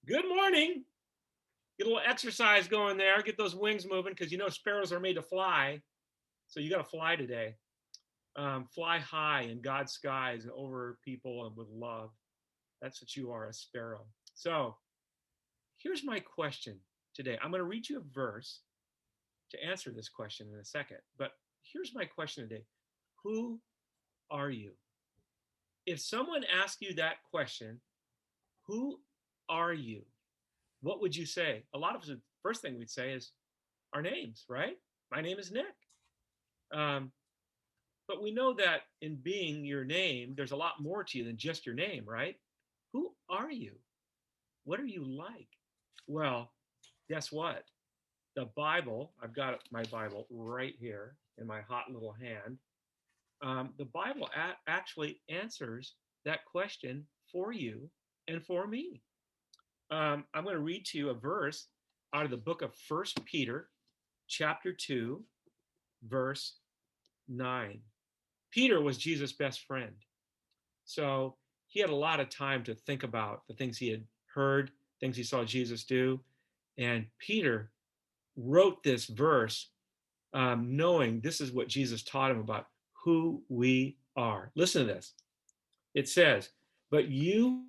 Good morning. Get a little exercise going there. Get those wings moving because sparrows are made to fly. So you got to fly today. Fly high in God's skies and over people and with love. That's what you are, a sparrow. So here's my question today. I'm going to read you a verse to answer this question in a second. But here's my question today. Who are you? If someone asks you that question, who are you? What would you say? A lot of us, the first thing we'd say is our names, right? My name is Nick. Um, but we know that in being your name, there's a lot more to you than just your name, right? Who are you? What are you like? Well, guess what? The Bible, I've got my Bible right here in my hot little hand. The Bible actually answers that question for you and for me. I'm going to read to you a verse out of the book of First Peter, chapter 2, verse 9. Peter was Jesus' best friend. So he had a lot of time to think about the things he had heard, things he saw Jesus do. And Peter wrote this verse knowing this is what Jesus taught him about who we are. Listen to this. It says, but you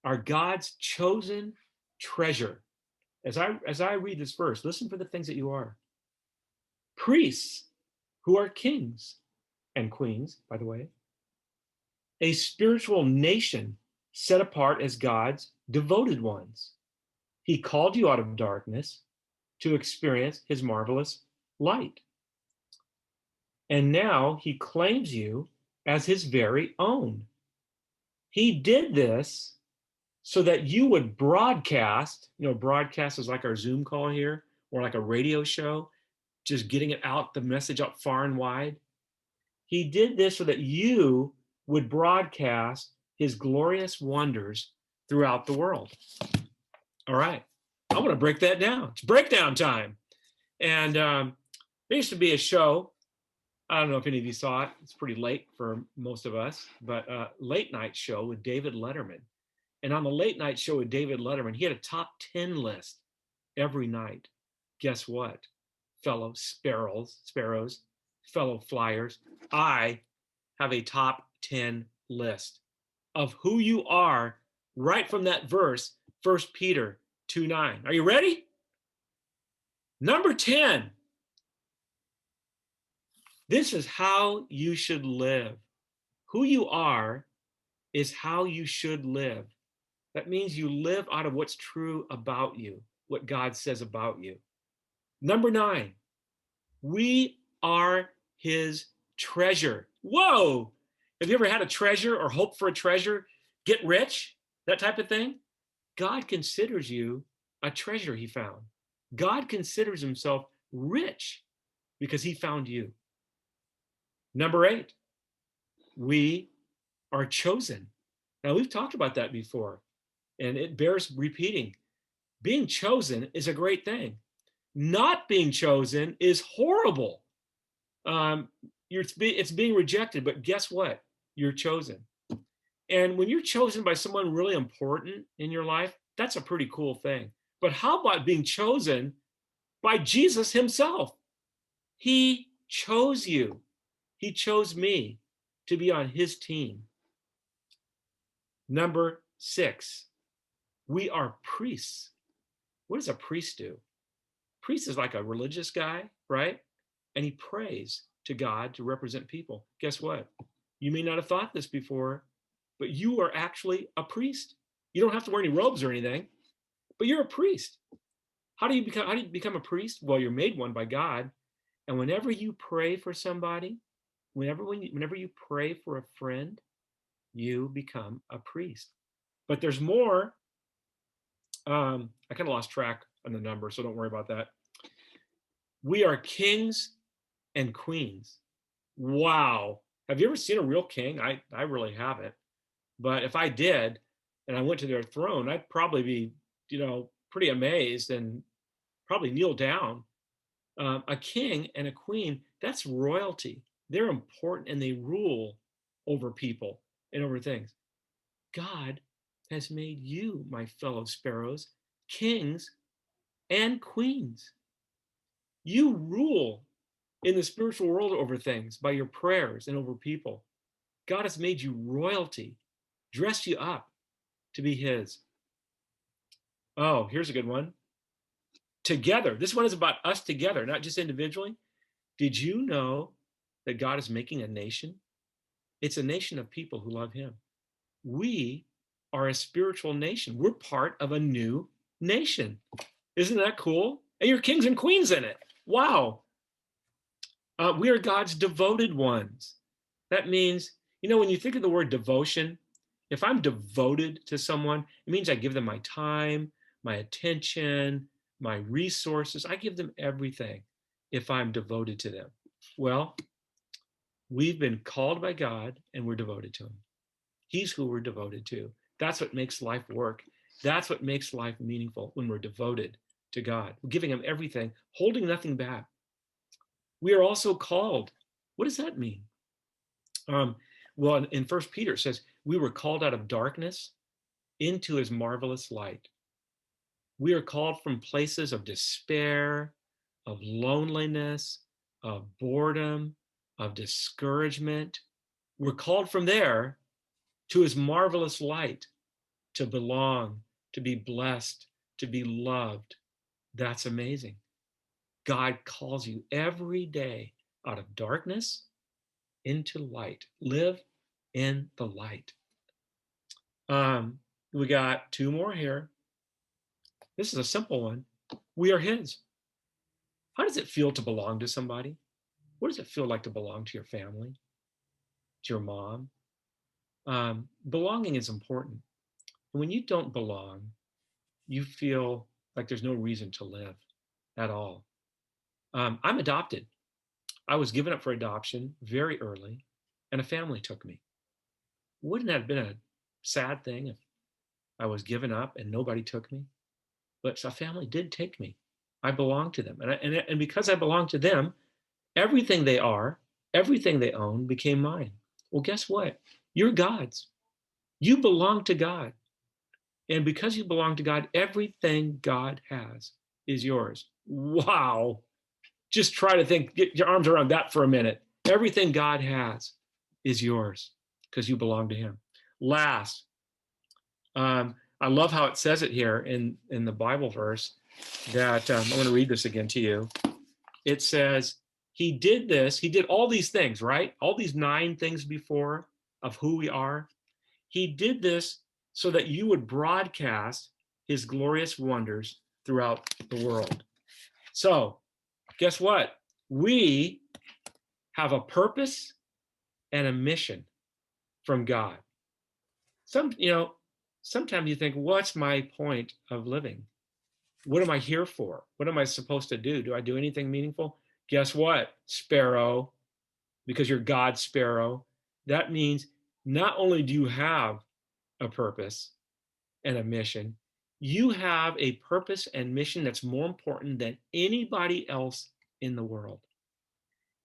are God's chosen treasure. As I read this verse, listen for the things that you are. Priests who are kings and queens, by the way, a spiritual nation set apart as God's devoted ones. He called you out of darkness to experience his marvelous light. And now he claims you as his very own. He did this so that you would broadcast, broadcast is like our Zoom call here, or like a radio show, just getting it out, the message out far and wide. He did this so that you would broadcast his glorious wonders throughout the world. All right. I want to break that down. It's breakdown time. And there used to be a show. I don't know if any of you saw it. It's pretty late for most of us, but a late night show with David Letterman. And on the late night show with David Letterman, he had a top 10 list every night. Guess what? Fellow sparrows, fellow flyers, I have a top 10 list of who you are right from that verse, 1 Peter 2:9. Are you ready? Number 10. This is how you should live. Who you are is how you should live. That means you live out of what's true about you, what God says about you. Number 9, we are his treasure. Whoa! Have you ever had a treasure or hope for a treasure? Get rich? That type of thing? God considers you a treasure he found. God considers himself rich because he found you. Number 8, we are chosen. Now, we've talked about that before, and it bears repeating. Being chosen is a great thing. Not being chosen is horrible. It's being rejected, but guess what? You're chosen. And when you're chosen by someone really important in your life, that's a pretty cool thing. But how about being chosen by Jesus himself? He chose you. He chose me to be on his team. Number 6, we are priests. What does a priest do? Priest is like a religious guy, right? And he prays to God to represent people. Guess what? You may not have thought this before, but you are actually a priest. You don't have to wear any robes or anything, but you're a priest. How do you become a priest? Well, you're made one by God. And whenever you pray for somebody, whenever you pray for a friend, you become a priest. But there's more. I kind of lost track on the number, so don't worry about that. We are kings and queens. Wow. Have you ever seen a real king? I really haven't. But if I did and I went to their throne, I'd probably be, pretty amazed and probably kneel down. A king and a queen, that's royalty. They're important and they rule over people and over things. God has made you, my fellow sparrows, kings and queens. You rule in the spiritual world over things by your prayers and over people. God has made you royalty, dressed you up to be his. Oh, here's a good one. Together. This one is about us together, not just individually. Did you know that God is making a nation? It's a nation of people who love him. We are a spiritual nation. We're part of a new nation. Isn't that cool? And you're kings and queens in it. Wow. We are God's devoted ones. That means, when you think of the word devotion, if I'm devoted to someone, it means I give them my time, my attention, my resources. I give them everything if I'm devoted to them. Well, we've been called by God and we're devoted to him. He's who we're devoted to. That's what makes life work. That's what makes life meaningful, when we're devoted to God. We're giving him everything, holding nothing back. We are also called. What does that mean? Well, in 1 Peter it says, we were called out of darkness into his marvelous light. We are called from places of despair, of loneliness, of boredom, of discouragement. We're called from there to his marvelous light, to belong, to be blessed, to be loved. That's amazing. God calls you every day out of darkness into light. Live in the light. We got two more here. This is a simple one. We are his. How does it feel to belong to somebody? What does it feel like to belong to your family, to your mom? Belonging is important. And when you don't belong, you feel like there's no reason to live at all. I'm adopted. I was given up for adoption very early, and a family took me. Wouldn't that have been a sad thing if I was given up and nobody took me? But a family did take me. I belong to them. And because I belong to them, everything they are, everything they own became mine. Well, guess what? You're God's. You belong to God. And because you belong to God, everything God has is yours. Wow. Just try to think, get your arms around that for a minute. Everything God has is yours because you belong to him. Last, I love how it says it here in the Bible verse that I'm going to read this again to you. It says, he did this, he did all these things, right? All these 9 things before of who we are. He did this so that you would broadcast his glorious wonders throughout the world. So, guess what? We have a purpose and a mission from God. Sometimes you think, what's my point of living? What am I here for? What am I supposed to do? Do I do anything meaningful? Guess what, sparrow? Because you're God's sparrow. That means not only do you have a purpose and a mission, you have a purpose and mission that's more important than anybody else in the world.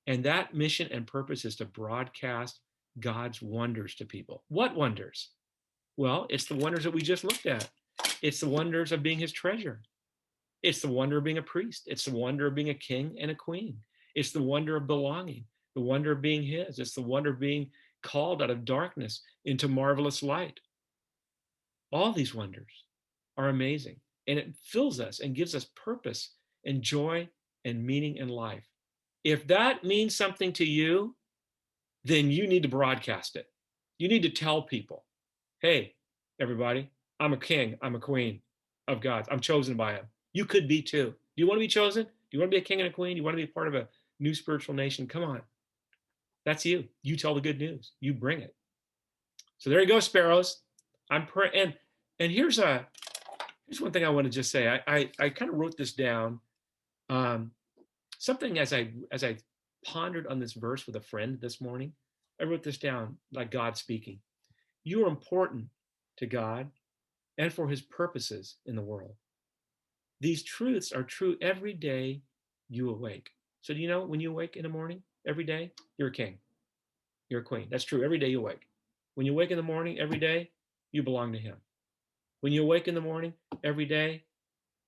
And that mission and purpose is to broadcast God's wonders to people. What wonders? Well, it's the wonders that we just looked at. It's the wonders of being his treasure. It's the wonder of being a priest. It's the wonder of being a king and a queen. It's the wonder of belonging, the wonder of being his. It's the wonder of being called out of darkness into marvelous light. All these wonders are amazing, and it fills us and gives us purpose and joy and meaning in life. If that means something to you, then you need to broadcast it. You need to tell people, hey, everybody, I'm a king, I'm a queen of God. I'm chosen by him. You could be too. Do you want to be chosen? Do you want to be a king and a queen? Do you want to be part of a new spiritual nation? Come on. That's you. You tell the good news. You bring it. So there you go, sparrows. I'm praying. And here's one thing I want to just say. I kind of wrote this down. Something as I pondered on this verse with a friend this morning, I wrote this down like God speaking. You are important to God and for his purposes in the world. These truths are true every day you awake. So do you know when you awake in the morning, every day, you're a king, you're a queen. That's true every day you awake. When you wake in the morning, every day, you belong to him. When you awake in the morning, every day,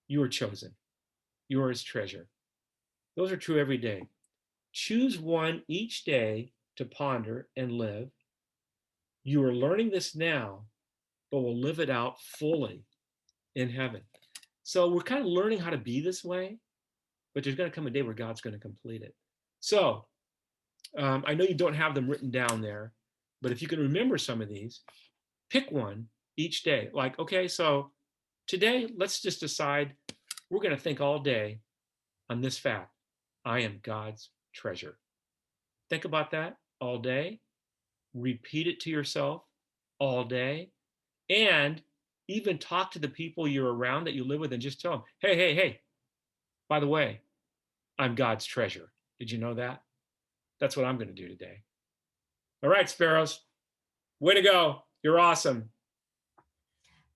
you are chosen. You are his treasure. Those are true every day. Choose one each day to ponder and live. You are learning this now, but will live it out fully in heaven. So we're kind of learning how to be this way, but there's going to come a day where God's going to complete it. So I know you don't have them written down there, but if you can remember some of these, pick one each day. Like, okay, so today, let's just decide we're going to think all day on this fact: I am God's treasure. Think about that all day. Repeat it to yourself all day. And even talk to the people you're around that you live with and just tell them, hey, hey, hey, by the way, I'm God's treasure. Did you know that? That's what I'm going to do today. All right, Sparrows. Way to go. You're awesome.